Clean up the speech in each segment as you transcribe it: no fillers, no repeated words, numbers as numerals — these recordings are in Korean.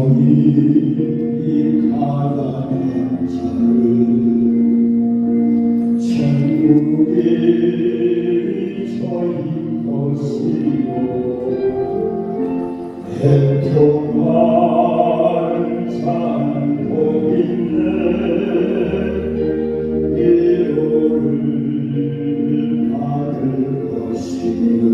너희 가난한 자를 천국이 저희 것이요 애통한 장복인데 위로를 받을 것이요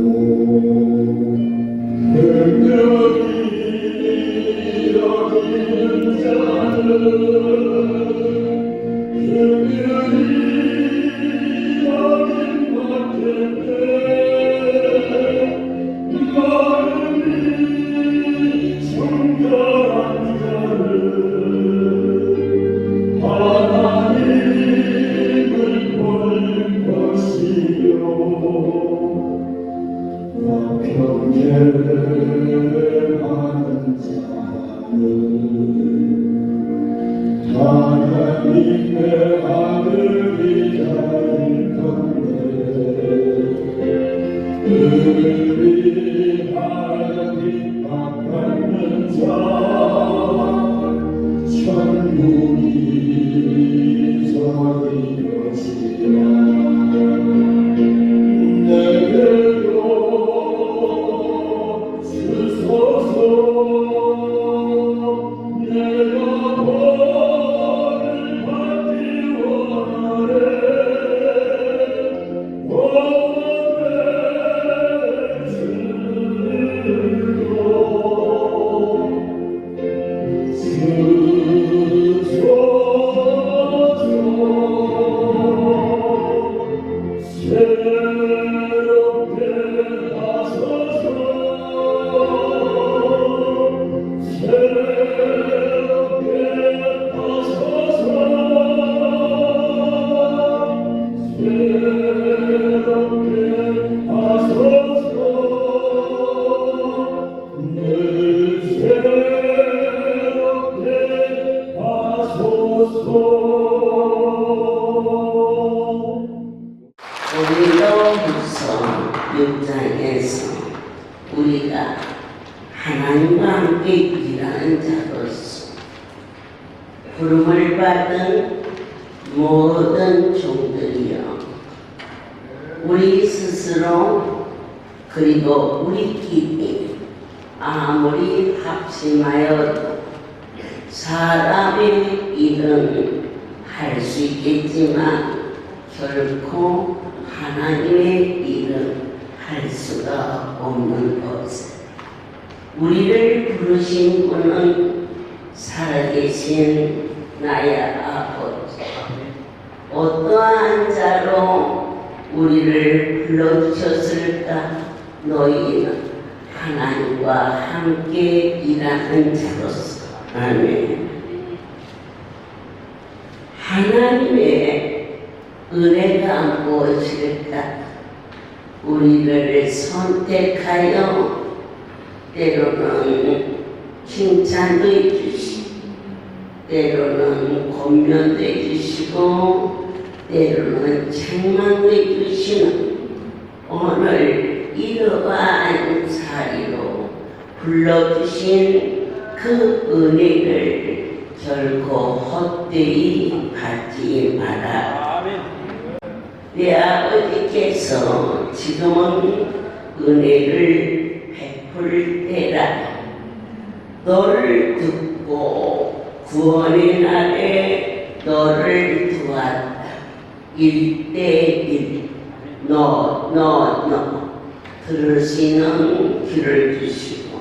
하나님의 아들이 될 건데 우리 하나님 빚받는 자 천국이 저희 것이라 내게로 주소서 고린도후서 6장에서 우리가 하나님과 함께 일하는 자로서 부름을 받은 모든 종들이여 우리 스스로 그리고 우리끼리 아무리 합심하여도 사람의 일은 할 수 있겠지만 결코 하나님의 일은 할 수가 없는 것을 우리를 부르신 분은 살아계신 나의 아버지 어떠한 자로 우리를 불러주셨을까? 너희는 하나님과 함께 일하는 자로서 아멘. 하나님의 은혜가 무엇일까? 우리를 선택하여 때로는 칭찬도 해주시고 때로는 권면도 해주시고 때로는 책망도 해주시는 오늘 이러한 자리로 불러주신 그 은혜를 결코 헛되이 받지 마라. 내 아버지께서 지금은 은혜를 베풀 때라. 너를 듣고 구원의 날에 너를 두었다. 1:1 너 들을 수 있는 귀를 주시고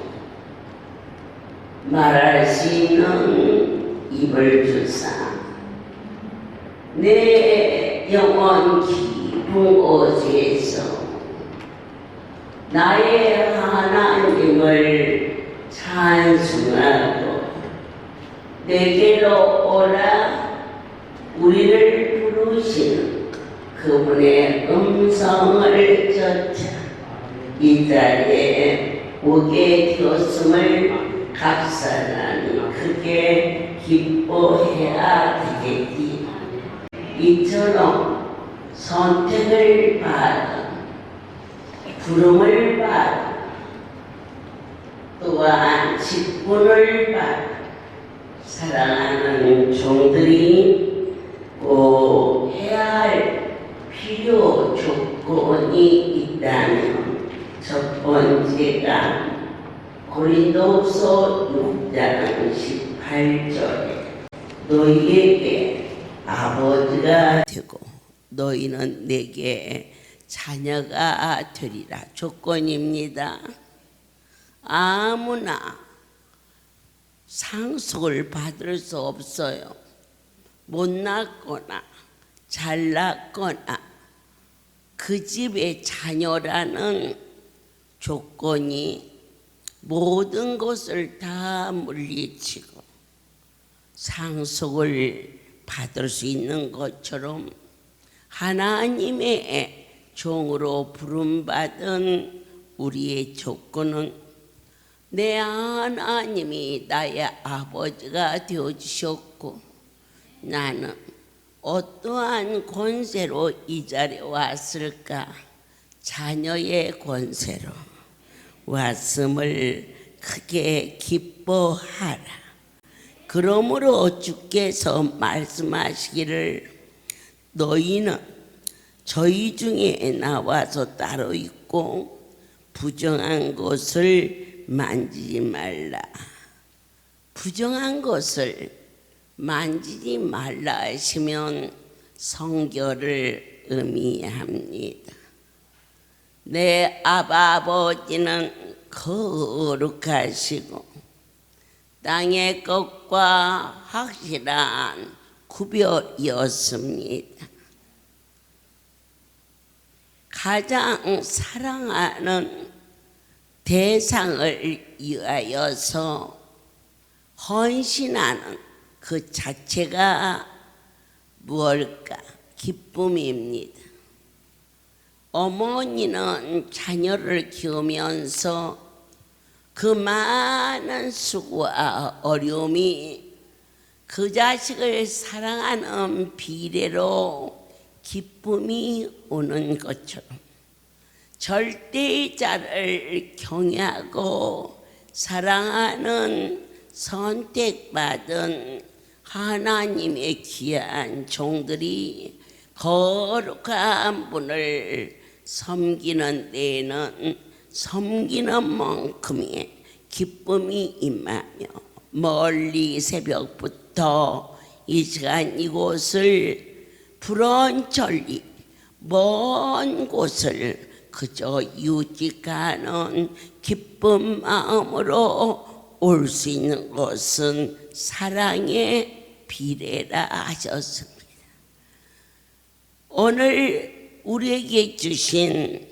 말할 수 있는 입을 주사 내 영원 깊은 곳에서 나의 하나님을 찬송하고 내게로 오라 우리를 부르시는 그분의 음성을 쫓아 이 자리에 오게 되었음을 감사하니 크게 기뻐해야 되겠지. 이처럼 선택을 받은 부름을 받은 또한 직분을 받은 사랑하는 종들이 꼭 해야 할 필요 조건이 있다면 첫 번째가 고린도후서 6장 18절에 너희에게 아버지가 되고 너희는 내게 자녀가 되리라 조건입니다. 아무나 상속을 받을 수 없어요. 못났거나 잘났거나 그 집의 자녀라는 조건이 모든 것을 다 물리치고 상속을 받을 수 있는 것처럼 하나님의 종으로 부름받은 우리의 조건은 내 하나님이 나의 아버지가 되어주셨고 나는 어떠한 권세로 이 자리에 왔을까? 자녀의 권세로 왔음을 크게 기뻐하라. 그러므로 주께서 말씀하시기를 너희는 저희 중에 나와서 따로 있고 부정한 것을 만지지 말라. 부정한 것을 만지지 말라 하시면 성결을 의미합니다. 내 아버지는 거룩하시고 땅의 것과 확실한 구별이었습니다. 가장 사랑하는 대상을 위하여서 헌신하는 그 자체가 무엇일까? 기쁨입니다. 어머니는 자녀를 키우면서 그 많은 수고와 어려움이 그 자식을 사랑하는 비례로 기쁨이 오는 것처럼 절대자를 경외하고 사랑하는 선택받은 하나님의 귀한 종들이 거룩한 분을 섬기는 데에는 섬기는 만큼의 기쁨이 임하며 멀리 새벽부터 이 시간 이곳을 부런절리 먼 곳을 그저 유직하는 기쁜 마음으로 올 수 있는 것은 사랑의 비례라 하셨습니다. 오늘 우리에게 주신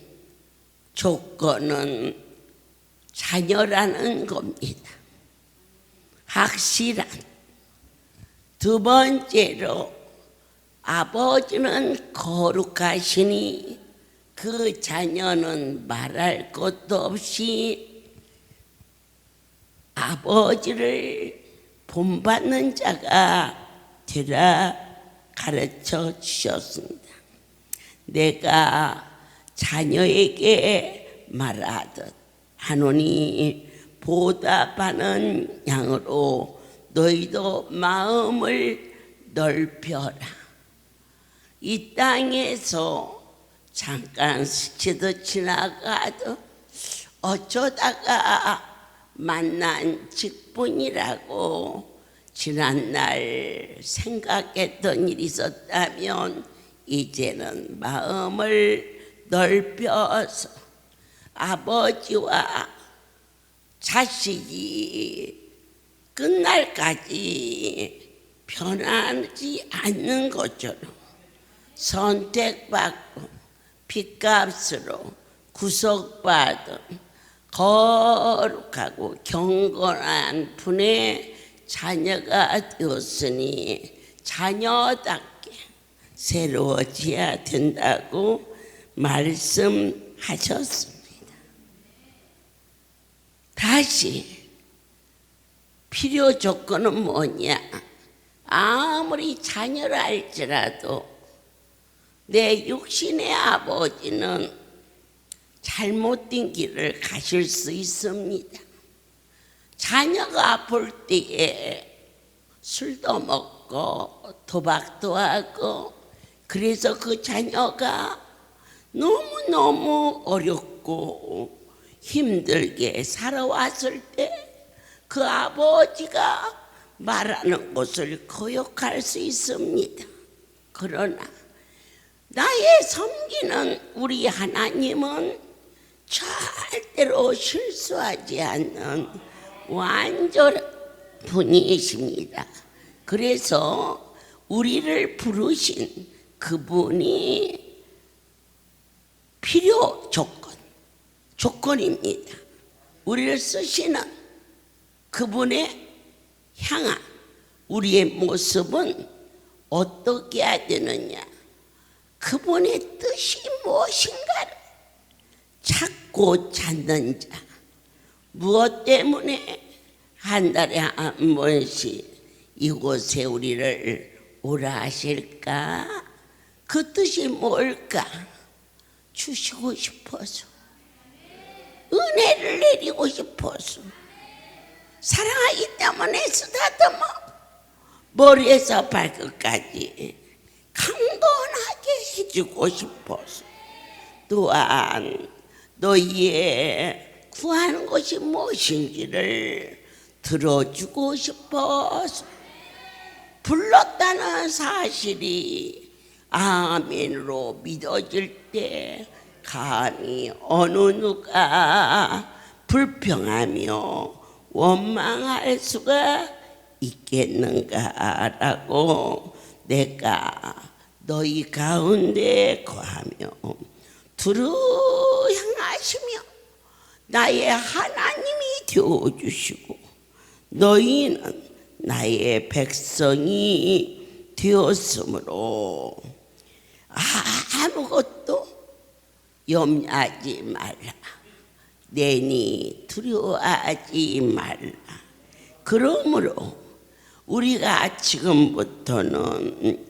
조건은 자녀라는 겁니다. 확실한. 두 번째로 아버지는 거룩하시니 그 자녀는 말할 것도 없이 아버지를 본받는 자가 되라 가르쳐 주셨습니다. 내가 자녀에게 말하듯 하노니 보답하는 양으로 너희도 마음을 넓혀라. 이 땅에서 잠깐 스치듯 지나가도 어쩌다가 만난 직분이라고 지난날 생각했던 일이 있었다면 이제는 마음을 넓혀서 아버지와 자식이 끝날까지 변하지 않는 것처럼 선택받고 핏값으로 구속받은 거룩하고 경건한 분의 자녀가 되었으니 자녀답게 새로워져야 된다고 말씀하셨습니다. 다시 필요 조건은 뭐냐? 아무리 자녀라 할지라도 내 육신의 아버지는 잘못된 길을 가실 수 있습니다. 자녀가 아플 때에 술도 먹고 도박도 하고 그래서 그 자녀가 너무너무 어렵고 힘들게 살아왔을 때 그 아버지가 말하는 것을 거역할 수 있습니다. 그러나 나의 섬기는 우리 하나님은 절대로 실수하지 않는 완전한 분이십니다. 그래서 우리를 부르신 그분이 필요 조건입니다. 우리를 쓰시는 그분의 향한 우리의 모습은 어떻게 해야 되느냐? 그분의 뜻이 무엇인가를 찾고 찾는 자. 무엇 때문에 한 달에 한 번씩 이곳에 우리를 오라 하실까? 그 뜻이 뭘까? 주시고 싶어서, 은혜를 내리고 싶어서, 사랑하기 때문에 쓰다듬어 머리에서 발끝까지 강건하게 해주고 싶어서, 또한 너희의 구하는 것이 무엇인지를 들어주고 싶어서 불렀다는 사실이 아멘으로 믿어질 때 감히 어느 누가 불평하며 원망할 수가 있겠는가라고 내가 너희 가운데 거하며 두루 향하시며 나의 하나님이 되어주시고 너희는 나의 백성이 되었으므로 아무것도 염려하지 말라. 내니 두려워하지 말라. 그러므로 우리가 지금부터는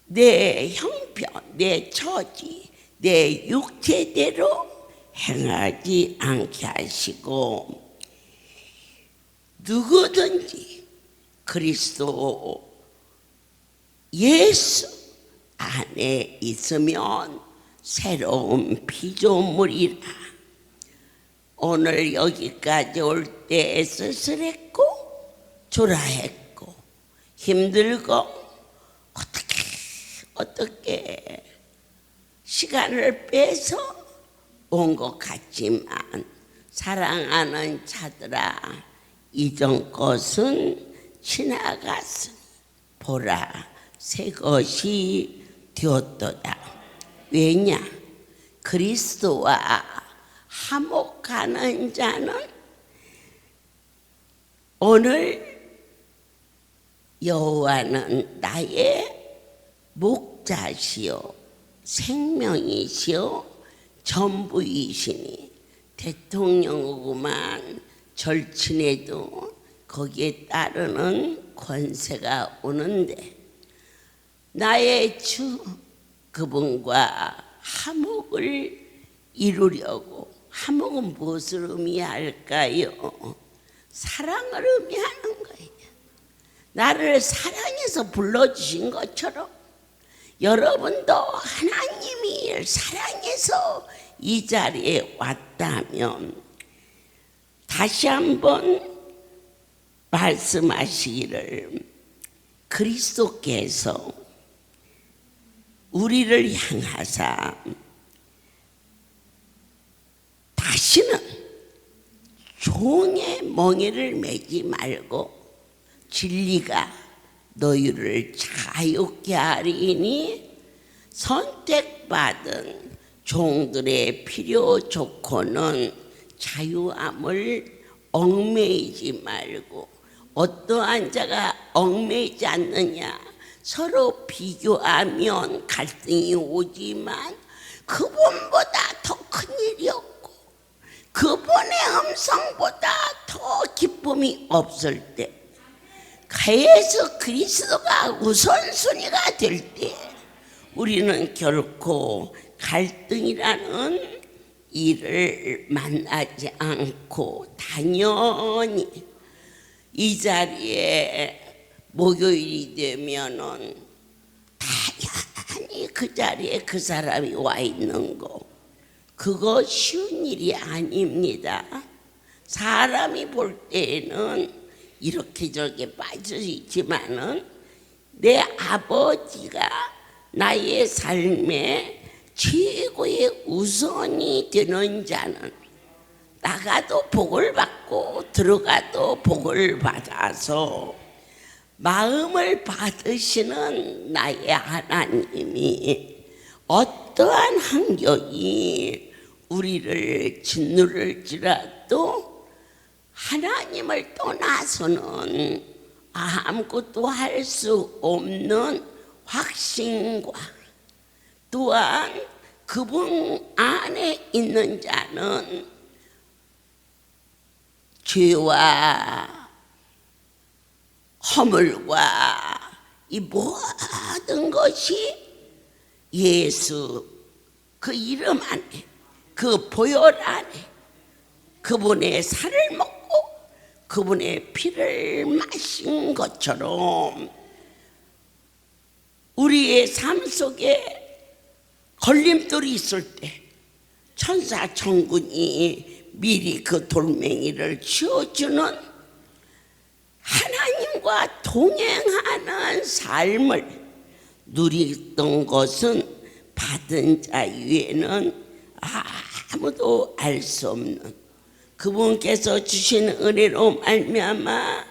내 형편, 내 처지, 내 육체대로 행하지 않게 하시고 누구든지 그리스도 예수 안에 있으면 새로운 피조물이라. 오늘 여기까지 올 때 쓸쓸했고 초라했고 힘들고 어떻게 시간을 빼서 온 것 같지만 사랑하는 자들아, 이전 것은 지나갔으니 보라 새 것이 되었도다. 왜냐? 그리스도와 화목하는 자는 오늘 여호와는 나의 목자시요 생명이시요 전부이시니 대통령이구만 절친해도 거기에 따르는 권세가 오는데 나의 주 그분과 화목을 이루려고, 화목은 무엇을 의미할까요? 사랑을 의미하는 거예요. 나를 사랑해서 불러주신 것처럼 여러분도 하나님이 사랑해서 이 자리에 왔다면 다시 한번 말씀하시기를 그리스도께서 우리를 향하사 다시는 종의 멍에를 매지 말고 진리가 너희를 자유케 하리니 선택받은 종들의 필요 조건은 자유함을 얽매이지 말고, 어떠한 자가 얽매이지 않느냐? 서로 비교하면 갈등이 오지만 그분보다 더 큰 일이 없고 그분의 음성보다 더 기쁨이 없을 때, 예수 그리스도가 우선순위가 될 때 우리는 결코 갈등이라는 일을 만나지 않고 당연히 이 자리에 목요일이 되면은 다양히 그 자리에 그 사람이 와 있는 거, 그거 쉬운 일이 아닙니다. 사람이 볼 때에는 이렇게 저렇게 빠져 있지만은 내 아버지가 나의 삶에 최고의 우선이 되는 자는 나가도 복을 받고 들어가도 복을 받아서 마음을 받으시는 나의 하나님이 어떠한 환경이 우리를 짓누를지라도 하나님을 떠나서는 아무것도 할 수 없는 확신과 또한 그분 안에 있는 자는 죄와 허물과 이 모든 것이 예수 그 이름 안에, 그 보혈 안에, 그분의 살을 먹고 그분의 피를 마신 것처럼 우리의 삶 속에 걸림돌이 있을 때 천사 천군이 미리 그 돌멩이를 치워주는 하나님과 동행하는 삶을 누리던 것은 받은 자 외에는 아무도 알 수 없는 그분께서 주신 은혜로 말미암아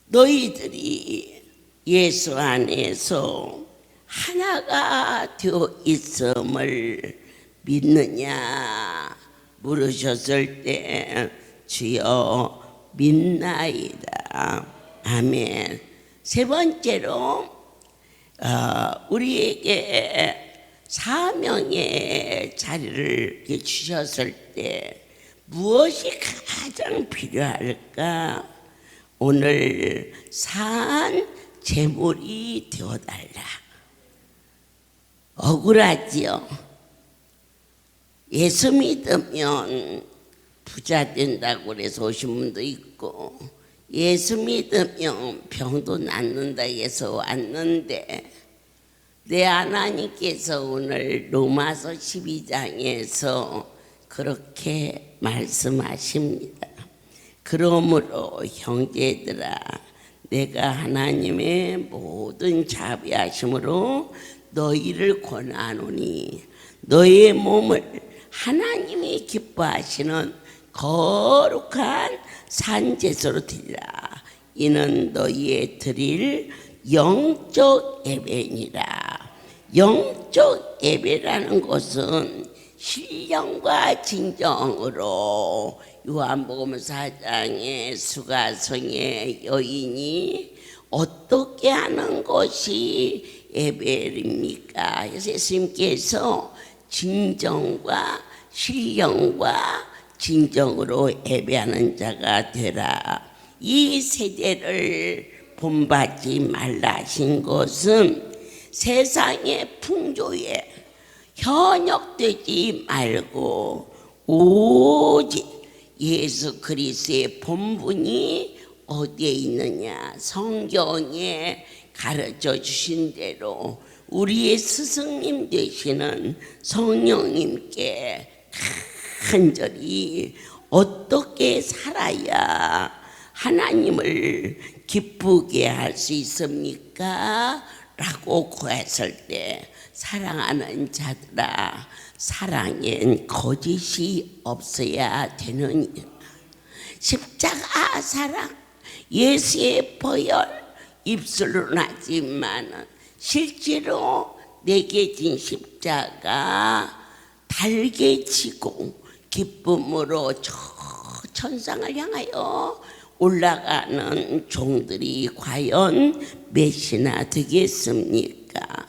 너희들이 예수 안에서 하나가 되어 있음을 믿느냐 물으셨을 때 주여 믿나이다. 아멘. 세 번째로 우리에게 사명의 자리를 주셨을 때 무엇이 가장 필요할까? 오늘 산 제물이 되어달라. 억울하지요. 예수 믿으면 부자 된다고 그래서 오신 분도 있고 예수 믿으면 병도 낫는다 해서 왔는데 내 하나님께서 오늘 로마서 12장에서 그렇게 말씀하십니다. 그러므로 형제들아 내가 하나님의 모든 자비하심으로 너희를 권하노니 너희의 몸을 하나님이 기뻐하시는 거룩한 산제사로 드리라. 이는 너희의 드릴 영적 예배니라. 영적 예배라는 것은 신령과 진정으로 요한복음 4장의 수가성의 여인이 어떻게 하는 것이 예배입니까? 그래서 예수님께서 진정과 신령과 진정으로 예배하는 자가 되라. 이 세대를 본받지 말라 하신 것은 세상의 풍조에 현역되지 말고 오직 예수 그리스도의 본분이 어디에 있느냐 성경에 가르쳐 주신 대로 우리의 스승님 되시는 성령님께 간절히 어떻게 살아야 하나님을 기쁘게 할 수 있습니까? 라고 구했을 때 사랑하는 자들아 사랑엔 거짓이 없어야 되는 십자가 사랑 예수의 보혈 입술로는 하지만 실제로 내게 진 십자가 달게 지고 기쁨으로 저 천상을 향하여 올라가는 종들이 과연 몇이나 되겠습니까?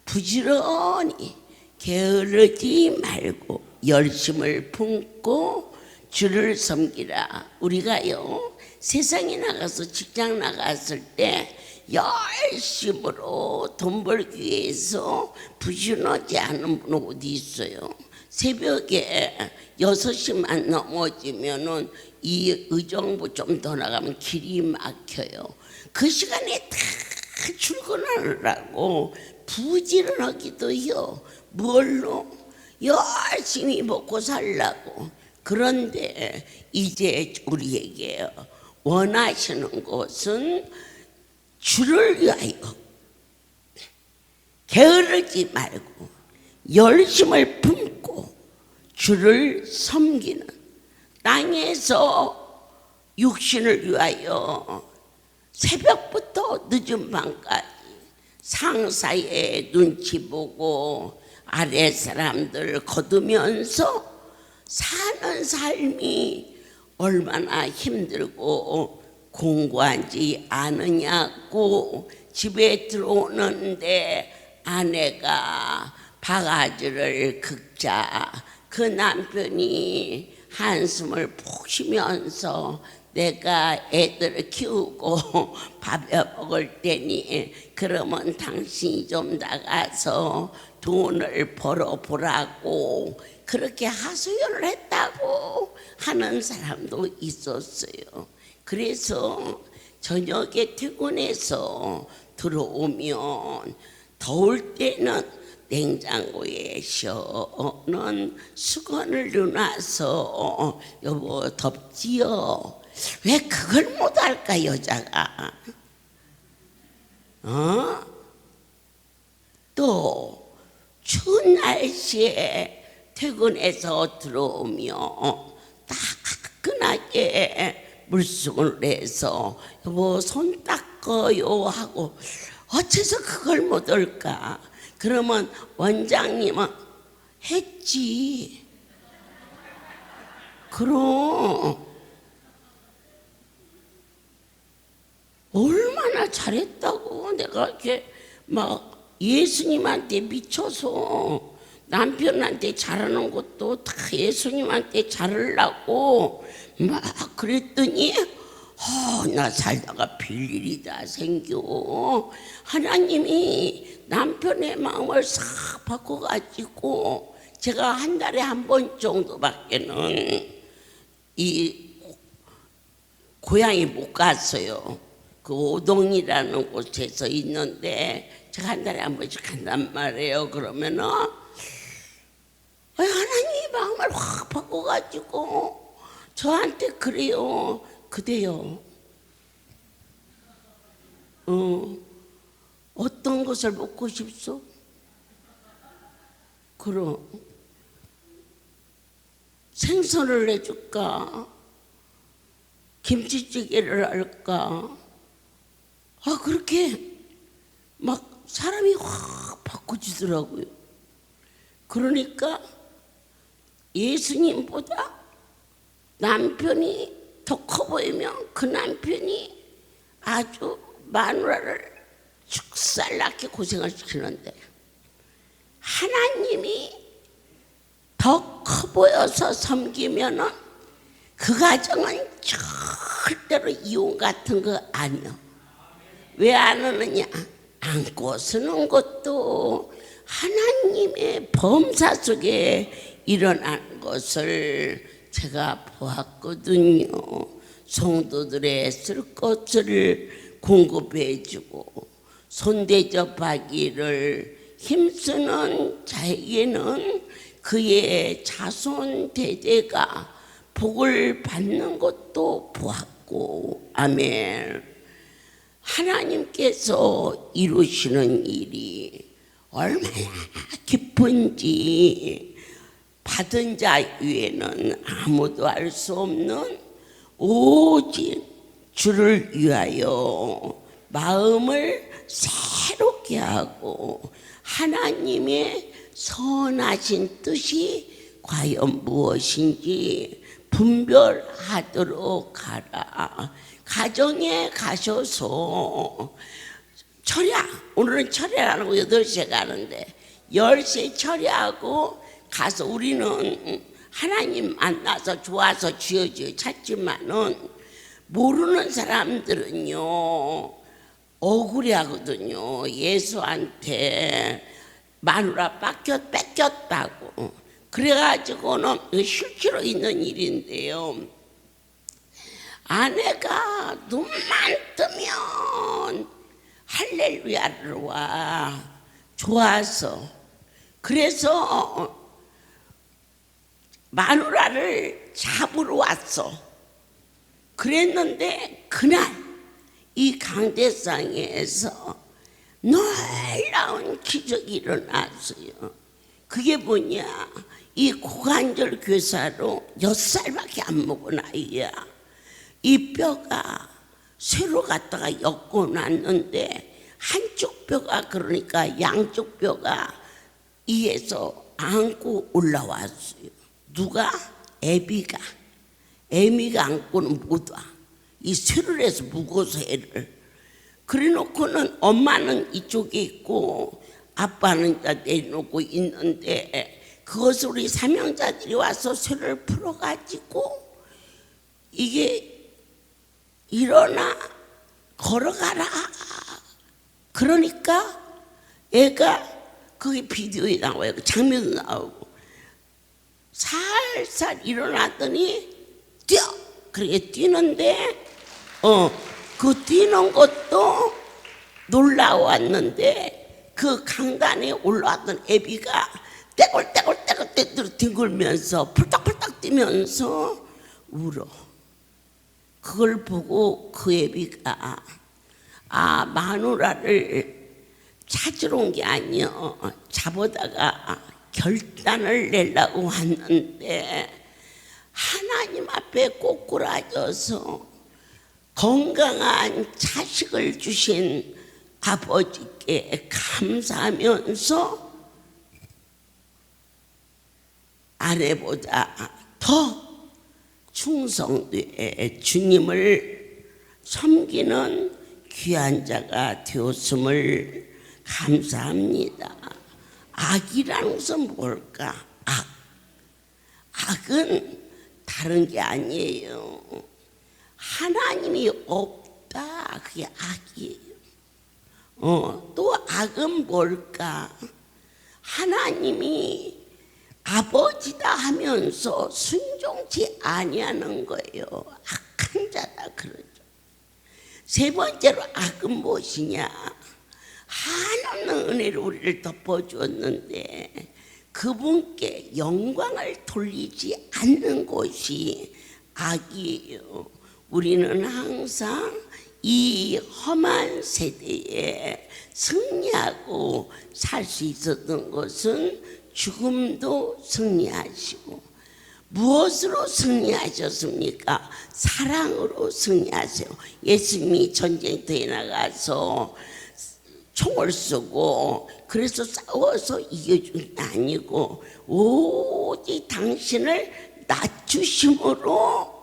부지런히 게으르지 말고 열심을 품고 주를 섬기라. 우리가요 세상에 나가서 직장 나갔을 때 열심으로 돈 벌기 위해서 부지런하지 않은 분 어디 있어요? 새벽에 6시만 넘어지면은 이 의정부 좀 더 나가면 길이 막혀요. 그 시간에 다 출근하느라고 부지런하기도 해요. 뭘로? 열심히 먹고 살라고. 그런데 이제 우리에게 원하시는 것은 주를 위하여 게으르지 말고 열심을 품고 주를 섬기는, 땅에서 육신을 위하여 새벽부터 늦은 밤까지 상사의 눈치 보고 아래 사람들 거두면서 사는 삶이 얼마나 힘들고 공부하지 않으냐고 집에 들어오는데 아내가 바가지를 긁자 그 남편이 한숨을 푹 쉬면서 내가 애들을 키우고 밥해 먹을 테니 그러면 당신이 좀 나가서 돈을 벌어보라고 그렇게 하소연을 했다고 하는 사람도 있었어요. 그래서 저녁에 퇴근해서 들어오면 더울 때는 냉장고에 시원한 수건을 넣어놔서 여보 덥지요? 왜 그걸 못할까 여자가? 또 추운 날씨에 퇴근해서 들어오면 따끈하게 물수건을 내서 여보 손 닦아요 하고 어째서 그걸 못할까? 그러면 원장님은 했지. 그럼 얼마나 잘했다고. 내가 이렇게 막 예수님한테 미쳐서 남편한테 잘하는 것도 다 예수님한테 잘하려고 막 그랬더니 나 살다가 별일이 다 생겨. 하나님이 남편의 마음을 싹 바꿔가지고 제가 한 달에 한 번 정도밖에는 이 고향에 못 갔어요. 그 오동이라는 곳에서 있는데 제가 한 달에 한 번씩 간단 말이에요. 그러면은 하나님이 마음을 확 바꿔가지고 저한테 그래요. 그대요. 어떤 것을 먹고 싶소? 그럼 생선을 해줄까? 김치찌개를 할까? 그렇게 막 사람이 확 바꿔지더라고요. 그러니까 예수님보다 남편이 더 커 보이면 그 남편이 아주 마누라를 죽살나게 고생을 시키는데 하나님이 더 커 보여서 섬기면은 그 가정은 절대로 이혼 같은 거 아니야. 왜 안 하느냐? 안고 쓰는 것도 하나님의 범사 속에 일어난 것을 제가 보았거든요. 성도들의 쓸 것을 공급해주고 손대접하기를 힘쓰는 자에게는 그의 자손 대대가 복을 받는 것도 보았고, 아멘. 하나님께서 이루시는 일이 얼마나 깊은지 받은 자 위에는 아무도 알 수 없는 오직 주를 위하여 마음을 새롭게 하고 하나님의 선하신 뜻이 과연 무엇인지 분별하도록 하라. 가정에 가셔서 오늘은 철야라고 8시에 가는데 10시에 철야하고 가서 우리는 하나님 만나서 좋아서 쥐어쥐어 찾지만은 모르는 사람들은요 억울해하거든요. 예수한테 마누라 뺏겼다고. 그래가지고는 실제로 있는 일인데요. 아내가 눈만 뜨면 할렐루야를 와 좋아서 그래서 마누라를 잡으러 왔어. 그랬는데 그날 이 강대상에서 놀라운 기적이 일어났어요. 그게 뭐냐? 이 고관절 괴사로 6살밖에 안 먹은 아이야. 이 뼈가 쇠로 갖다가 엮어 놨는데 한쪽 뼈가 그러니까 양쪽 뼈가 이에서 안고 올라왔어요. 누가? 애비가. 애미가 안고는 못 와. 이 쇠를 해서 묶어서 애를. 그래 놓고는 엄마는 이쪽에 있고 아빠는 내려놓고 있는데 그것을 우리 사명자들이 와서 쇠를 풀어가지고 이게 일어나 걸어가라. 그러니까 애가 거기 비디오에 나와요. 그 장면도 나오고 살살 일어났더니 뛰어. 그렇게 뛰는데 그 뛰는 것도 놀라웠는데 그 강단에 올라왔던 애비가 떼굴떼굴 뒹굴면서 펄떡펄떡 뛰면서 울어. 그걸 보고 그 애비가 마누라를 찾으러 온 게 아니요, 잡아다가 결단을 내려고 왔는데 하나님 앞에 꼬꾸라져서 건강한 자식을 주신 아버지께 감사하면서 아내보다 더 충성되어 주님을 섬기는 귀한 자가 되었음을 감사합니다. 악이라는 것은 뭘까? 악은 다른 게 아니에요. 하나님이 없다. 그게 악이에요. 또 악은 뭘까? 하나님이 아버지다 하면서 순종치 아니하는 거예요. 악한 자다 그러죠. 세 번째로 악은 무엇이냐? 한없는 은혜로 우리를 덮어주었는데 그분께 영광을 돌리지 않는 것이 악이에요. 우리는 항상 이 험한 세대에 승리하고 살 수 있었던 것은 죽음도 승리하시고 무엇으로 승리하셨습니까? 사랑으로 승리하세요. 예수님이 전쟁터에 나가서 총을 쏘고 그래서 싸워서 이겨준 게 아니고 오직 당신을 낮추심으로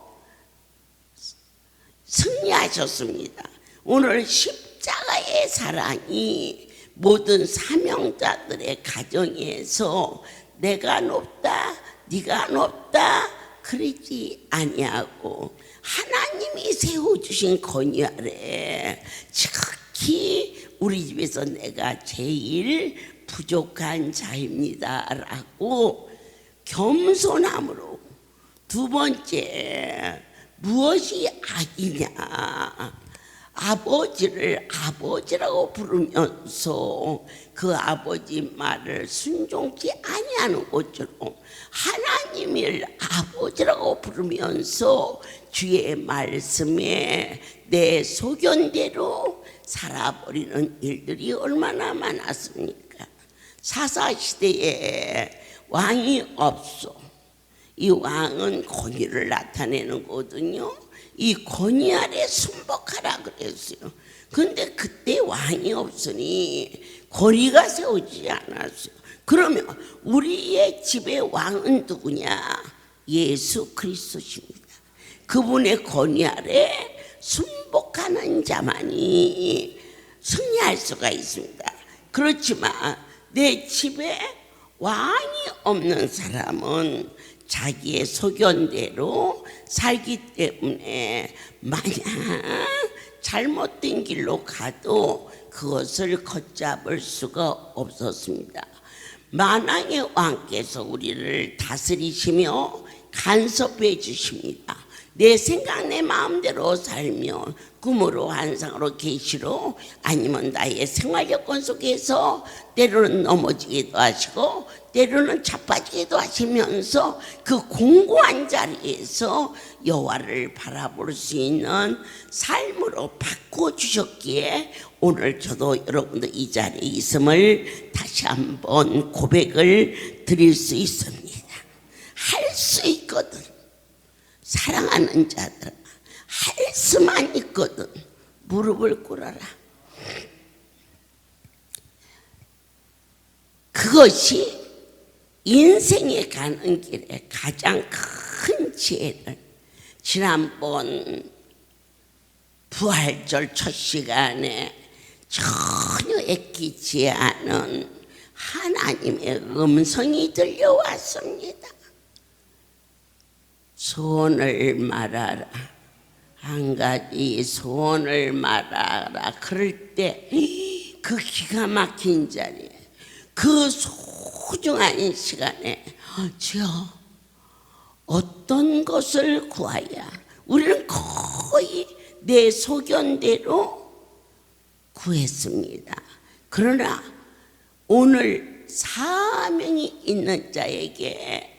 승리하셨습니다. 오늘 십자가의 사랑이 모든 사명자들의 가정에서 내가 높다 네가 높다 그러지 아니하고 하나님이 세워주신 권위 아래 지극히 우리 집에서 내가 제일 부족한 자입니다 라고 겸손함으로. 두 번째, 무엇이 악이냐? 아버지를 아버지라고 부르면서 그 아버지 말을 순종치 아니하는 것처럼 하나님을 아버지라고 부르면서 주의 말씀에 내 소견대로 살아버리는 일들이 얼마나 많았습니까? 사사시대에 왕이 없어. 이 왕은 권위를 나타내는 거거든요. 이 권위 아래 순복하라 그랬어요. 근데 그때 왕이 없으니 권위가 세우지 않았어요. 그러면 우리의 집의 왕은 누구냐? 예수 그리스도십니다. 그분의 권위 아래 순복하는 자만이 승리할 수가 있습니다. 그렇지만 내 집에 왕이 없는 사람은 자기의 소견대로 살기 때문에 만약 잘못된 길로 가도 그것을 걷잡을 수가 없었습니다. 만왕의 왕께서 우리를 다스리시며 간섭해 주십니다. 내 생각 내 마음대로 살면 꿈으로 환상으로 계시로 아니면 나의 생활 여건 속에서 때로는 넘어지기도 하시고 때로는 자빠지기도 하시면서 그 공고한 자리에서 여호와를 바라볼 수 있는 삶으로 바꿔주셨기에 오늘 저도 여러분들 이 자리에 있음을 다시 한번 고백을 드릴 수 있습니다. 할 수 있거든. 사랑하는 자들아, 할 수만 있거든. 무릎을 꿇어라. 그것이 인생에 가는 길에 가장 큰 지혜를, 지난번 부활절 첫 시간에 전혀 애끼지 않은 하나님의 음성이 들려왔습니다. 소원을 말하라. 한 가지 소원을 말하라. 그럴 때 그 기가 막힌 자리에, 그 소중한 시간에 주여 어떤 것을 구하야, 우리는 거의 내 소견대로 구했습니다. 그러나 오늘 사명이 있는 자에게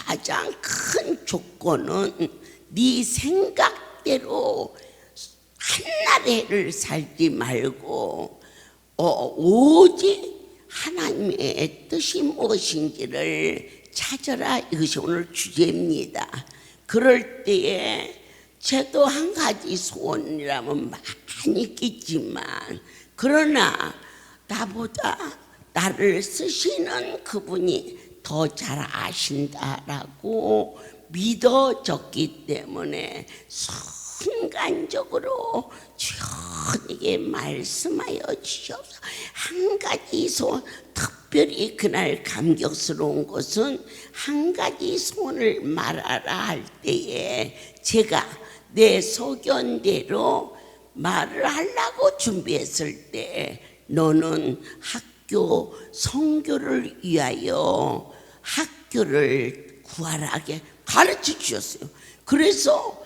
가장 큰 조건은 네 생각대로 한나라를 살지 말고 오직 하나님의 뜻이 무엇인지를 찾아라. 이것이 오늘 주제입니다. 그럴 때에 저도 한 가지 소원이라면 많이 있겠지만, 그러나 나보다 나를 쓰시는 그분이 더 잘 아신다라고 믿어졌기 때문에 순간적으로 주님에게 말씀하여 주셔서 한 가지 소원, 특별히 그날 감격스러운 것은 한 가지 소원을 말하라 할 때에 제가 내 소견대로 말을 하려고 준비했을 때 너는 학교 선교를 위하여 학교를 구하라게 가르쳐 주셨어요. 그래서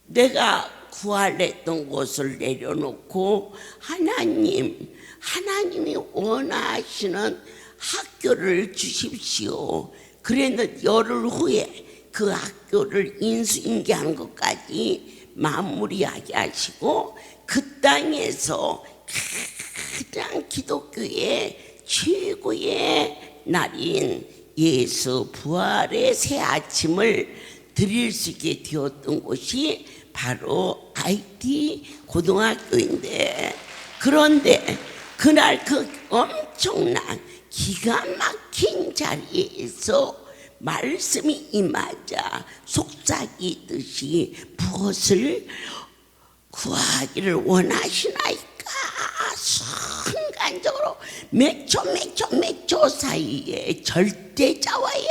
내가 구하랬던 곳을 내려놓고 하나님이 원하시는 학교를 주십시오. 그랬는데 열흘 후에 그 학교를 인수인계하는 것까지 마무리하게 하시고 그 땅에서 가장 기독교의 최고의 날인 예수 부활의 새 아침을 드릴 수 있게 되었던 곳이 바로 IT 고등학교인데, 그런데 그날 그 엄청난 기가 막힌 자리에서 말씀이 임하자 속삭이듯이 무엇을 구하기를 원하시나이까 순간적으로 몇 초 사이에 절대자와의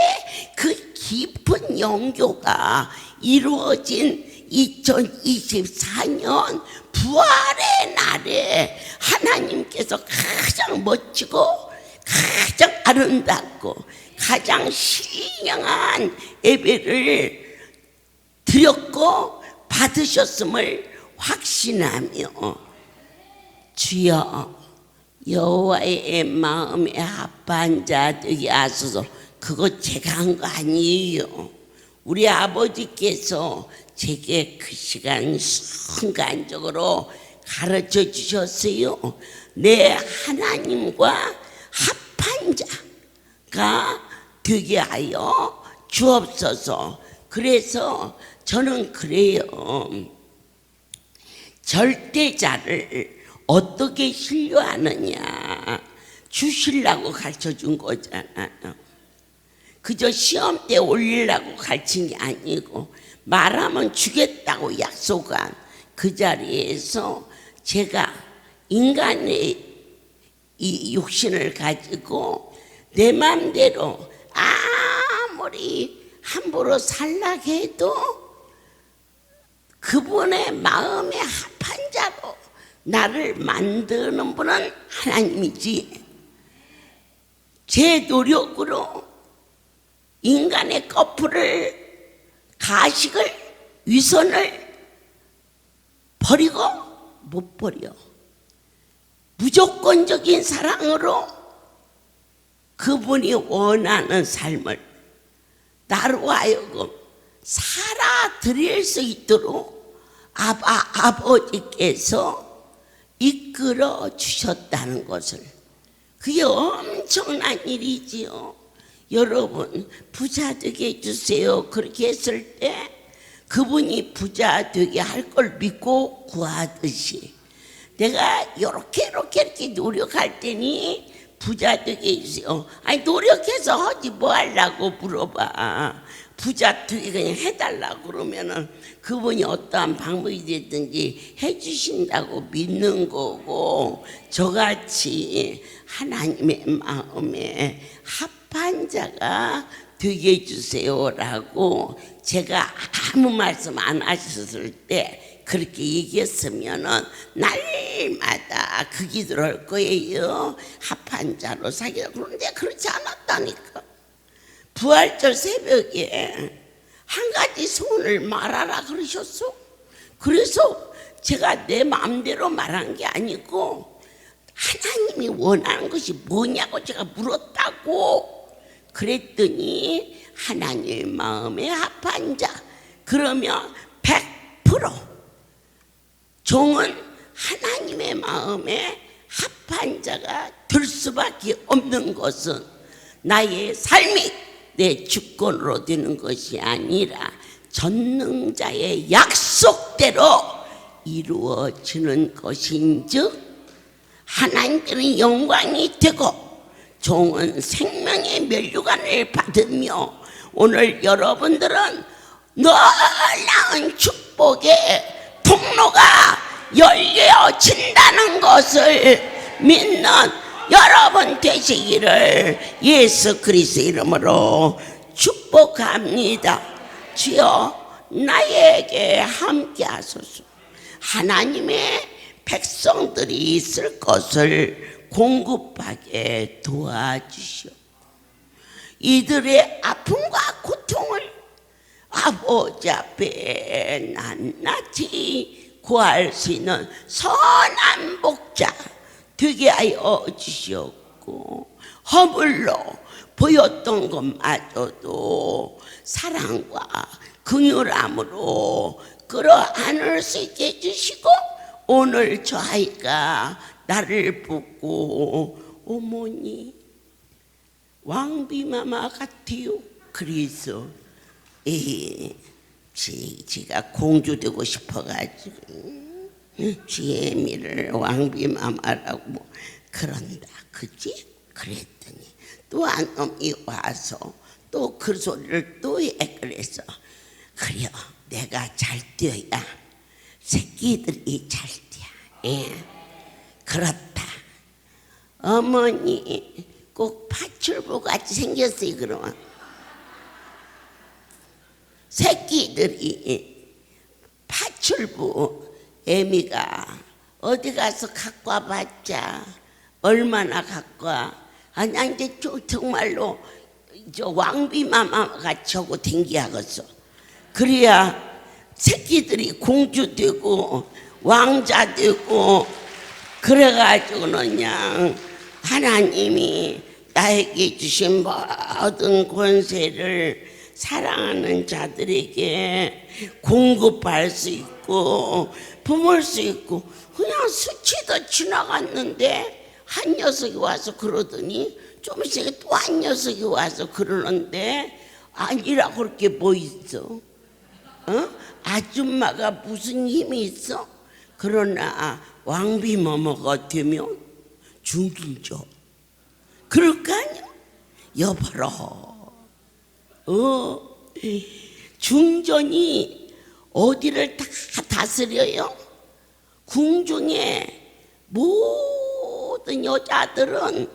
그 깊은 영교가 이루어진 2024년 부활의 날에 하나님께서 가장 멋지고 가장 아름답고 가장 신령한 예배를 드렸고 받으셨음을 확신하며 주여 여호와의 마음에 합한 자 되게 하소서. 그거 제가 한 거 아니에요. 우리 아버지께서 제게 그 시간 순간적으로 가르쳐 주셨어요. 내 하나님과 합한 자가 되게 하여 주옵소서. 그래서 저는 그래요. 절대자를 어떻게 신뢰하느냐 주시려고 가르쳐준 거잖아요. 그저 시험 때 올리려고 가르친 게 아니고 말하면 주겠다고 약속한 그 자리에서 제가 인간의 이 육신을 가지고 내 마음대로 아무리 함부로 살라고 해도 그분의 마음에 합한 자로 나를 만드는 분은 하나님이지. 제 노력으로 인간의 커플을, 가식을, 위선을 버리고 못 버려. 무조건적인 사랑으로 그분이 원하는 삶을 나로 하여금 살아드릴 수 있도록 아버지께서 이끌어 주셨다는 것을, 그게 엄청난 일이지요. 여러분, 부자 되게 해주세요 그렇게 했을 때 그분이 부자 되게 할 걸 믿고 구하듯이, 내가 이렇게 노력할 테니 부자 되게 해주세요. 아니, 노력해서 하지 뭐 하려고 물어봐. 부자 되게 그냥 해달라고 그러면은 그분이 어떠한 방법이 됐든지 해주신다고 믿는 거고, 저같이 하나님의 마음에 합한 자가 되게 해주세요라고 제가 아무 말씀 안 하셨을 때 그렇게 얘기했으면은 날마다 그 기도를 할 거예요. 합한 자로 사귀라. 그런데 그렇지 않았다니까. 부활절 새벽에 한 가지 소원을 말하라 그러셨어. 그래서 제가 내 마음대로 말한 게 아니고 하나님이 원하는 것이 뭐냐고 제가 물었다고. 그랬더니 하나님의 마음에 합한 자, 그러면 100% 종은 하나님의 마음에 합한 자가 될 수밖에 없는 것은 나의 삶이 내 주권으로 되는 것이 아니라 전능자의 약속대로 이루어지는 것인즉 하나님께는 영광이 되고 종은 생명의 면류관을 받으며, 오늘 여러분들은 놀라운 축복의 통로가 열려진다는 것을 믿는 여러분 되시기를 예수 그리스도 이름으로 축복합니다. 주여, 나에게 함께 하소서. 하나님의 백성들이 있을 것을 공급하게 도와주시오. 이들의 아픔과 고통을 아버지 앞에 낱낱이 구할 수 있는 선한 목자 되게 하여 주시옵고, 허물로 보였던 것마저도 사랑과 긍휼함으로 끌어안을 수 있게 해주시고, 오늘 저 아이가 나를 보고 어머니 왕비마마 같아요. 그래서 지가 공주 되고 싶어가지고 지혜미를 왕비마마라고 그런다, 그지? 그랬더니 또 한 놈이 와서 또 그 소리를 또 해. 그래서 그래요, 내가 잘 뛰어야 새끼들이 잘 뛰어. 예, 그렇다. 어머니 꼭 파출부 같이 생겼어요. 그러면 새끼들이 파출부 애미가 어디 가서 갖고 와봤자 얼마나 갖고 와. 아니 이제 정말로 저 왕비마마 같이 하고 댕기하겠어. 그래야 새끼들이 공주 되고 왕자 되고, 그래가지고는 그냥 하나님이 나에게 주신 모든 권세를 사랑하는 자들에게 공급할 수 있고 품을 수 있고, 그냥 스치듯 지나갔는데 한 녀석이 와서 그러더니 좀 있으니까 또 한 녀석이 와서 그러는데 아니라고 그렇게 뭐 있어? 아줌마가 무슨 힘이 있어? 그러나 왕비마마가 되면 죽이죠. 그럴 거 아니야? 여봐라, 중전이 어디를 다 다스려요? 궁중에 모든 여자들은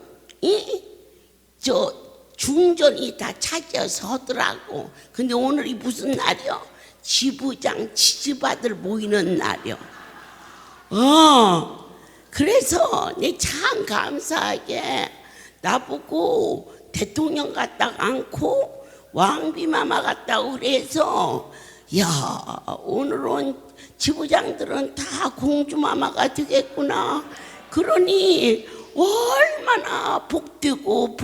저 중전이 다 차지해서 하더라고. 근데 오늘이 무슨 날이요? 지부장 지지바들 모이는 날이요. 그래서 내 참 감사하게 나보고 대통령 같다고 않고 왕비마마 같다고 그래서 야 오늘은 지부장들은 다 공주마마가 되겠구나. 그러니 얼마나 복되고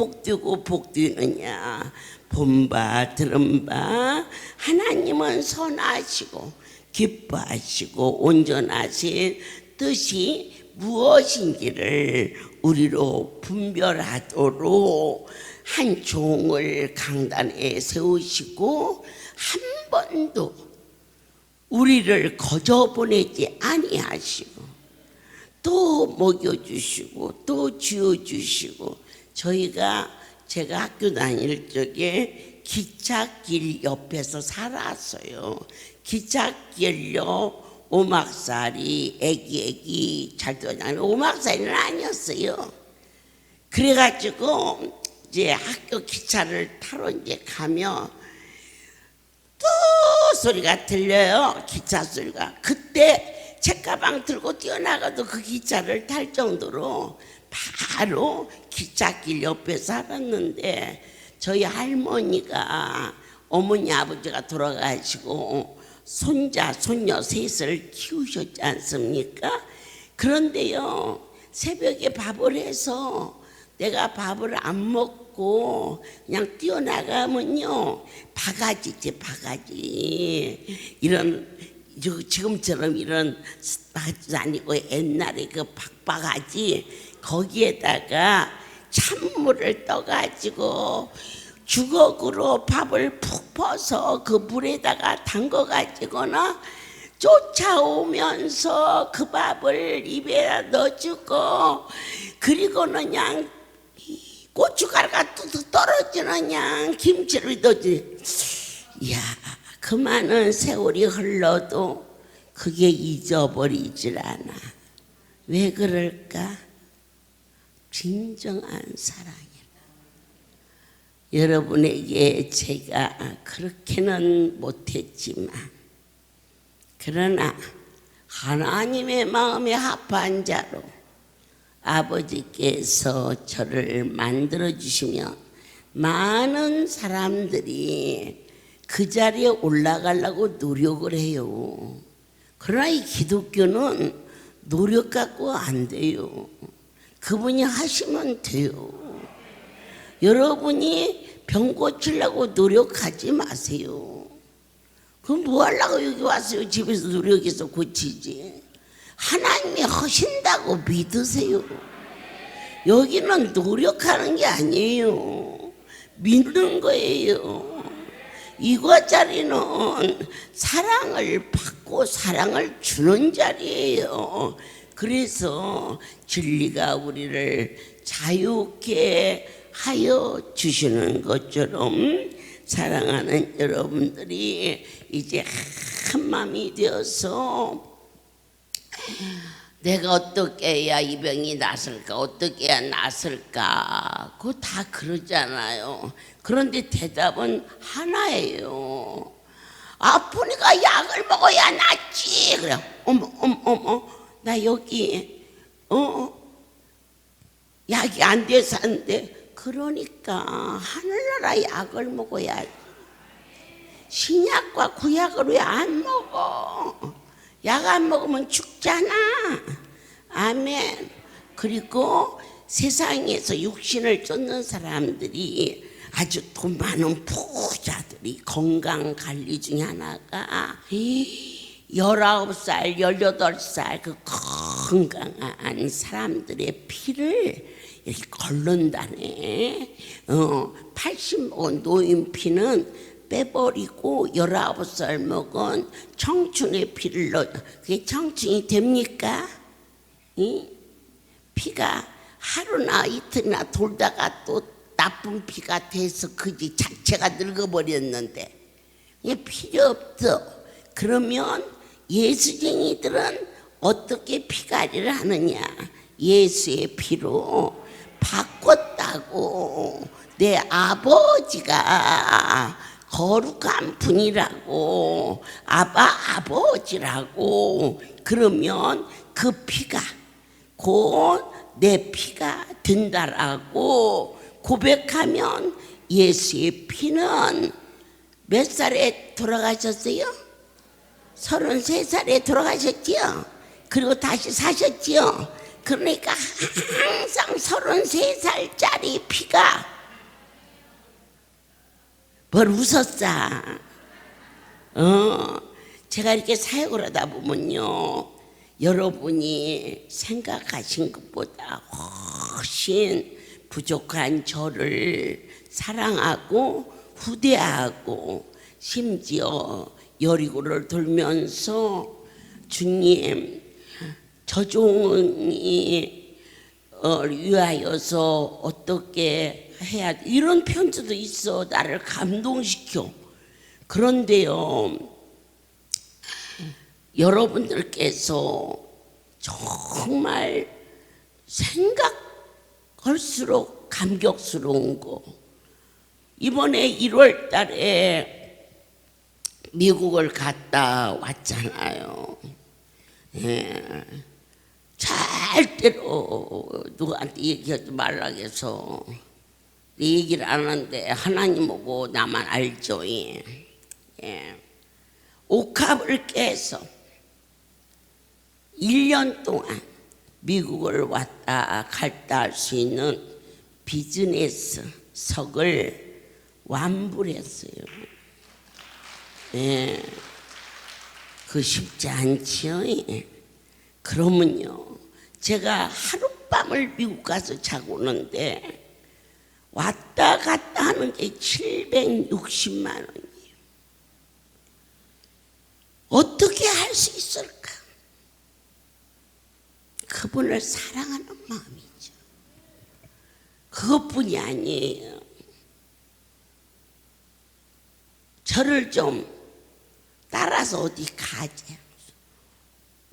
복되느냐. 본바 들은바 하나님은 선하시고 기뻐하시고 온전하신 뜻이 무엇인지를 우리로 분별하도록 한 종을 강단에 세우시고 한 번도 우리를 거저 보내지 아니하시고 또 먹여주시고 또 지어주시고 제가 학교 다닐 적에 기찻길 옆에서 살았어요. 기찻길요 오막살이 애기 잘 떠나는 오막살이는 아니었어요. 그래가지고 이제 학교 기차를 타러 이제 가면 또 소리가 들려요. 기차 소리가. 그때 책가방 들고 뛰어나가도 그 기차를 탈 정도로 바로 기찻길 옆에 살았는데 저희 할머니가 어머니 아버지가 돌아가시고 손자 손녀 셋을 키우셨지 않습니까? 그런데요 새벽에 밥을 해서 내가 밥을 안 먹고 그냥 뛰어나가면요 바가지지 바가지 이런 지금처럼 이런 바가지 아니고 옛날에 그 박바가지 거기에다가 찬물을 떠가지고 주걱으로 밥을 푹 퍼서 그 물에다가 담궈가지고는 쫓아오면서 그 밥을 입에다 넣어주고 그리고는 그냥 고춧가루가 뚝뚝 떨어지는 그냥 김치를 넣어주고 이야 그 많은 세월이 흘러도 그게 잊어버리질 않아. 왜 그럴까? 진정한 사랑이라. 여러분에게 제가 그렇게는 못했지만 그러나 하나님의 마음에 합한 자로 아버지께서 저를 만들어주시면 많은 사람들이 그 자리에 올라가려고 노력을 해요. 그러나 이 기독교는 노력 갖고 안 돼요. 그분이 하시면 돼요. 여러분이 병 고치려고 노력하지 마세요. 그럼 뭐 하려고 여기 왔어요? 집에서 노력해서 고치지. 하나님이 하신다고 믿으세요. 여기는 노력하는 게 아니에요. 믿는 거예요. 이거 자리는 사랑을 받고 사랑을 주는 자리예요. 그래서 진리가 우리를 자유케 하여 주시는 것처럼 사랑하는 여러분들이 이제 한 마음이 되어서 내가 어떻게 해야 이 병이 낫을까 어떻게 해야 낫을까 그거 다 그러잖아요. 그런데 대답은 하나예요. 아프니까 약을 먹어야 낫지. 그래. 어머 나 여기 약이 안 돼서 하는데 그러니까 하늘나라 약을 먹어야지. 신약과 구약을 왜 안 먹어? 약 안 먹으면 죽잖아. 아멘. 그리고 세상에서 육신을 쫓는 사람들이 아주 돈 많은 부자들이 건강관리 중에 하나가 19살, 18살 그 건강한 사람들의 피를 이렇게 걸른다네. 80 먹은 노인 피는 빼버리고 19살 먹은 청춘의 피를 넣어. 그게 청춘이 됩니까? 피가 하루나 이틀이나 돌다가 또 나쁜 피가 돼서 그지 자체가 늙어버렸는데 이게 필요 없어. 그러면 예수쟁이들은 어떻게 피가리를 하느냐? 예수의 피로 바꿨다고. 내 아버지가 거룩한 분이라고, 아버지라고. 그러면 그 피가 곧 내 피가 든다라고 고백하면 예수의 피는 몇 살에 돌아가셨어요? 33살에 돌아가셨지요? 그리고 다시 사셨지요? 그러니까 항상 33살짜리 피가 뭘 웃었어? 제가 이렇게 사역을 하다 보면요, 여러분이 생각하신 것보다 훨씬 부족한 저를 사랑하고 후대하고 심지어 여리고를 돌면서 주님 저 종이 위하여서 어떻게 해야 돼? 이런 편지도 있어. 나를 감동시켜. 그런데요, 여러분들께서 정말 생각할수록 감격스러운 거, 이번에 1월 달에 미국을 갔다 왔잖아요. 예. 절대로 누구한테 얘기하지 말라고 해서 얘기를 안 하는데 하나님하고 나만 알죠. 예. 옥합을 깨서 1년 동안 미국을 왔다 갔다 할 수 있는 비즈니스석을 완불했어요. 예. 그 쉽지 않지요. 예. 그러면요, 제가 하룻밤을 미국 가서 자고 오는데 왔다 갔다 하는 게 760만 원이에요. 어떻게 할 수 있을까? 그분을 사랑하는 마음이죠. 그것뿐이 아니에요. 저를 좀 따라서 어디 가지.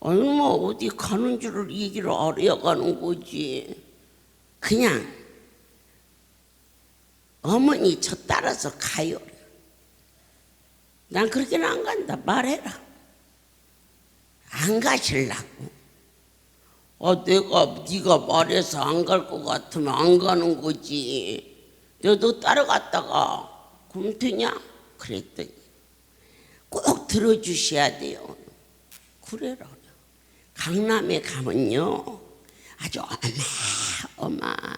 얼마 어디 가는 줄을 얘기를 알아가는 거지. 그냥 어머니 저 따라서 가요. 난 그렇게는 안 간다. 말해라. 안 가실라고. 네가 말해서 안 갈 것 같으면 안 가는 거지. 내가 너 따라갔다가 굶트냐? 그랬더니 꼭 들어주셔야 돼요. 그래라. 강남에 가면요, 아주 어마어마한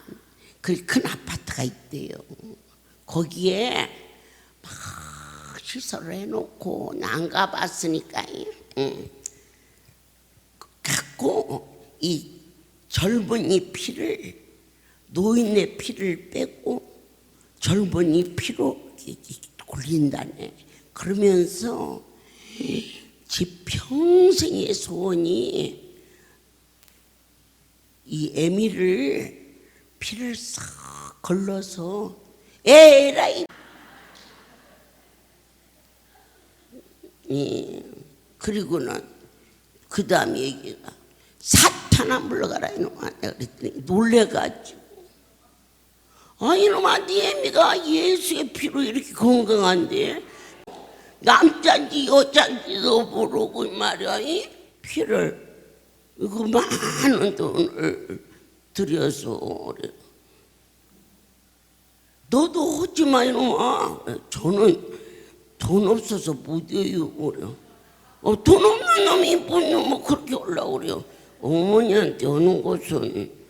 그 큰 아파트가 있대요. 거기에 막 시설을 해놓고 난 가봤으니까 갖고 이 젊은이 피를, 노인의 피를 빼고 젊은이 피로 굴린다네. 그러면서 지 평생의 소원이 이 애미를 피를 싹 걸러서 에라이. 그리고는 그 다음 얘기가 사탄아 물러가라 이놈아. 내가 그랬더니 놀래가지고, 아 이놈아, 네 애미가 예수의 피로 이렇게 건강한데 남자인지 여자인지도 모르고 말이야. 이 피를 이거 많은 돈을 들여서 그래. 너도 하지 마 이놈아. 저는 돈 없어서 못해요. 그래. 돈 없는 놈이 뭐 그렇게 올라오고 그래요. 어머니한테 오는 것은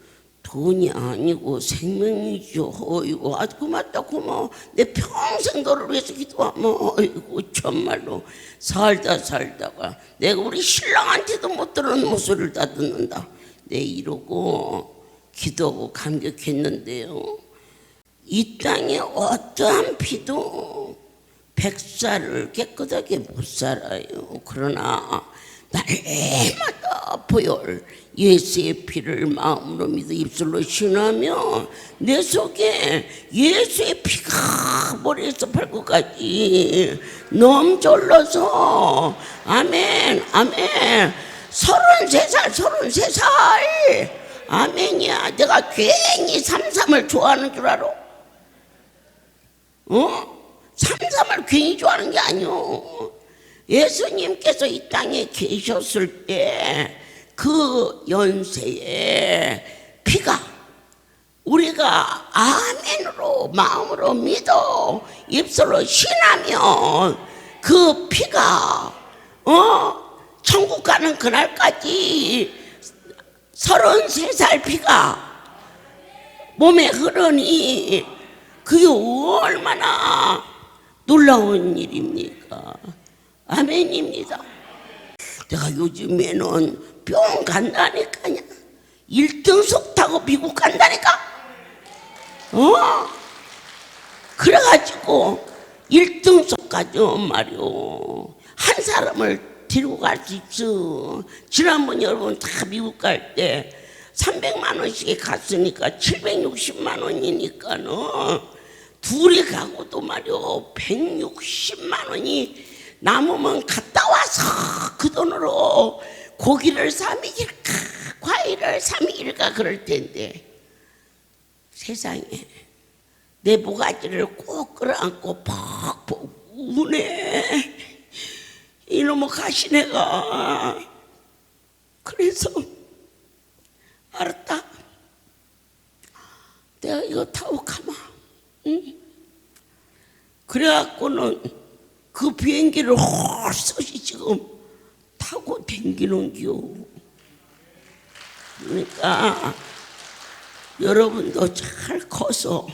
돈이 아니고 생명이죠. 어이구, 아주 고맙다, 고마워. 내 평생 너를 위해서 기도하면, 어이구, 정말로 살다가 내가 우리 신랑한테도 못 들은 목소리를 다 듣는다. 내 이러고 기도하고 감격했는데요, 이 땅에 어떠한 피도 백살을 깨끗하게 못 살아요. 그러나 날마다 보혈 예수의 피를 마음으로 믿어 입술로 신하며 내 속에 예수의 피가 머리에서 발끝까지 넘절러서, 아멘 아멘. 33살 아멘이야. 내가 괜히 삼삼을 좋아하는 줄 알아? 삼삼을 괜히 좋아하는 게 아니오. 예수님께서 이 땅에 계셨을 때 그 연세에 피가 우리가 아멘으로 마음으로 믿어 입술로 신하면 그 피가 천국 가는 그날까지 33살 피가 몸에 흐르니 그게 얼마나 놀라운 일입니까? 아멘입니다. 내가 요즘에는 병원 간다니까요. 1등석 타고 미국 간다니까. 그래가지고 1등석까지 말이요. 한 사람을 데리고 갈 수 있어. 지난번 여러분 다 미국 갈 때 300만 원씩에 갔으니까 760만 원이니까는 둘이 가고도 말이요 160만 원이 남으면 갔다 와서 그 돈으로 고기를 사 먹일까 과일을 사 먹일까 그럴 텐데 세상에 내 모가지를 꼭 끌어안고 퍽퍽 우네 이놈의 가시네가. 그래서 알았다. 내가 이거 타고 가마. 응? 그래갖고는 그 비행기를 홀썩이 지금 타고 댕기는겨. 그러니까 여러분도 잘 커서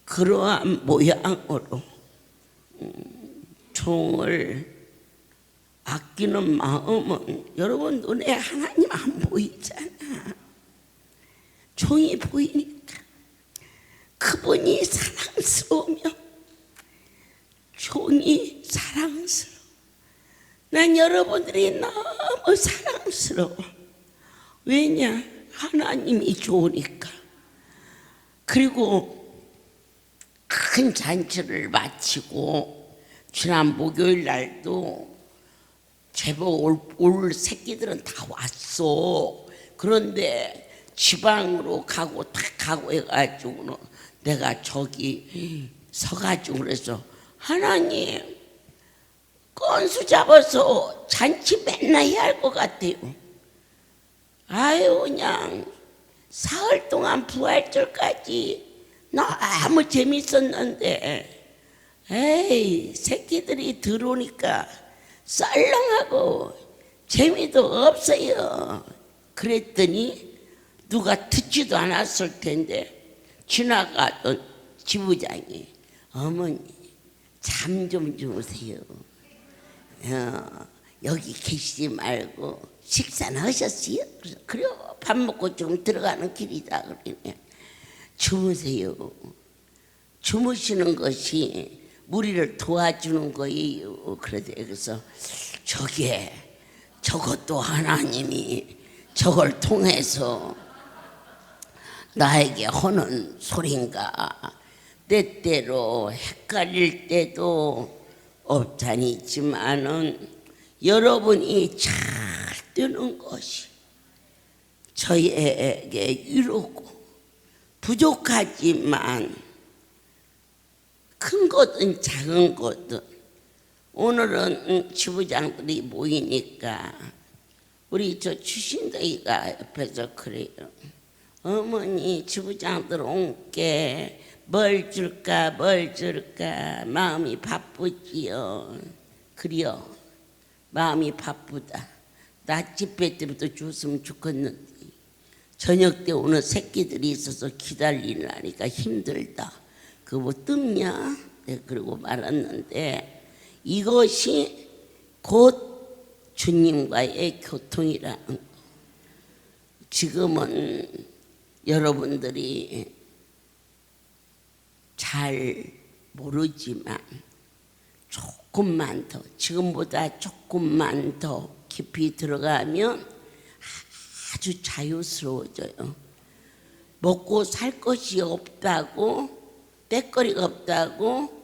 그러한 모양으로 종을 아끼는 마음은 여러분 눈에 하나님 안 보이잖아. 종이 보이니까 그분이 사랑스러우며 종이 사랑스러워. 난 여러분들이 너무 사랑스러워. 왜냐? 하나님이 좋으니까. 그리고 큰 잔치를 마치고 지난 목요일 날도 제법 올 새끼들은 다 왔어. 그런데 지방으로 가고 다 가고 해가지고는 내가 저기 서가지고 그래서 하나님 건수 잡아서 잔치 맨날 해야 할 것 같아요. 아유 그냥 사흘 동안 부활절까지 너무 재밌었는데 에이 새끼들이 들어오니까 썰렁하고 재미도 없어요. 그랬더니 누가 듣지도 않았을 텐데 지나가던 지부장이 어머니 잠 좀 주무세요. 여기 계시지 말고 식사는 하셨어요? 그래요. 밥 먹고 좀 들어가는 길이다. 그러네. 주무세요. 주무시는 것이 우리를 도와주는 거예요. 그래서 저것도 하나님이 저걸 통해서 나에게 하는 소린가. 때때로 헷갈릴 때도 없잖니지만은 여러분이 잘 뜨는 것이 저에게 위로고 부족하지만 큰 거든 작은 거든 오늘은 지부장들이 모이니까 우리 저 추신덕이가 옆에서 그래요. 어머니 지부장들 온게 뭘 줄까 마음이 바쁘지요. 그래요. 마음이 바쁘다. 나 집회 때부터 줬으면 좋겠는데 저녁 때 오는 새끼들이 있어서 기다리려니까 힘들다. 그거 뭐 뜸냐? 네, 그러고 말았는데 이것이 곧 주님과의 교통이라는 거. 지금은 여러분들이 잘 모르지만 조금만 더 지금보다 조금만 더 깊이 들어가면 아주 자유스러워져요. 먹고 살 것이 없다고 떼거리가 없다고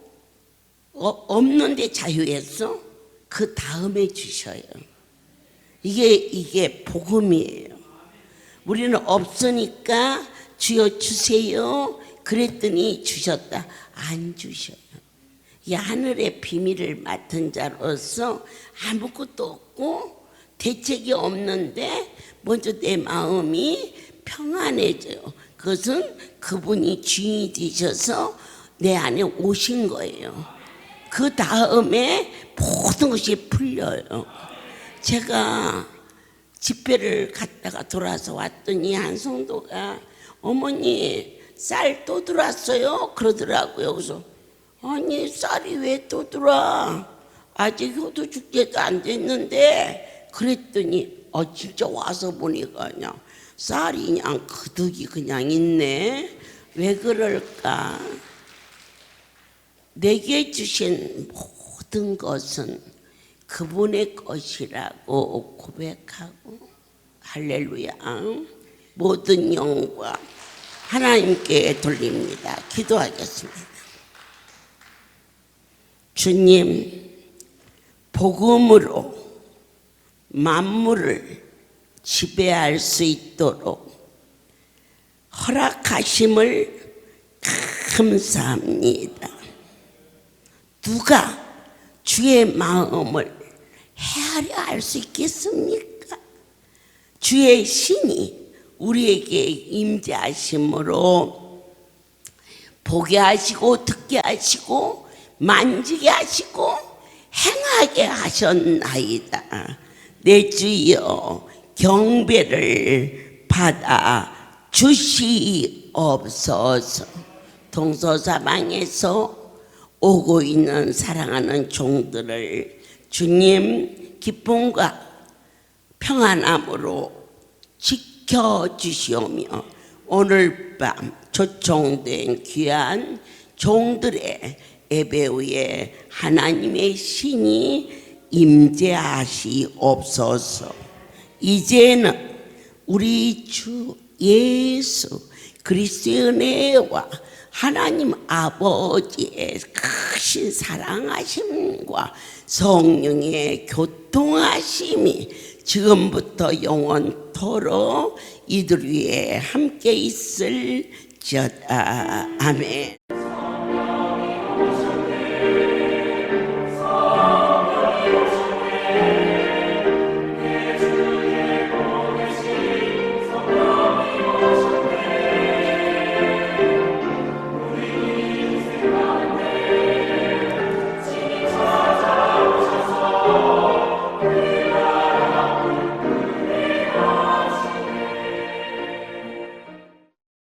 없는데 자유했어? 그 다음에 주셔요. 이게 복음이에요. 우리는 없으니까 주여 주세요 그랬더니 주셨다. 안 주셔요. 이 하늘의 비밀을 맡은 자로서 아무것도 없고 대책이 없는데 먼저 내 마음이 평안해져요. 그것은 그분이 주인이 되셔서 내 안에 오신 거예요. 그 다음에 모든 것이 풀려요. 제가 집회를 갔다가 돌아서 왔더니 한 성도가 어머니 쌀 또 들어왔어요? 그러더라고요. 그래서 아니 쌀이 왜 또 들어와? 아직 효도 축제도 안 됐는데 그랬더니 진짜 와서 보니까 그냥 쌀이 그냥 그득이 그냥 있네. 왜 그럴까? 내게 주신 모든 것은 그분의 것이라고 고백하고 할렐루야. 모든 영광 하나님께 돌립니다. 기도하겠습니다. 주님, 복음으로 만물을 지배할 수 있도록 허락하심을 감사합니다. 누가 주의 마음을 헤아려 알 수 있겠습니까? 주의 신이 우리에게 임재하심으로 보게 하시고 듣게 하시고 만지게 하시고 행하게 하셨나이다. 내 주여 경배를 받아 주시옵소서. 동서사방에서 오고 있는 사랑하는 종들을 주님 기쁨과 평안함으로 지켜주시오며 오늘 밤 초청된 귀한 종들의 예배 후에 하나님의 신이 임재하시옵소서. 이제는 우리 주 예수 그리스도의 은혜와 하나님 아버지의 크신 사랑하심과 성령의 교통하심이 지금부터 영원토록 이들 위에 함께 있을지어다. 아멘.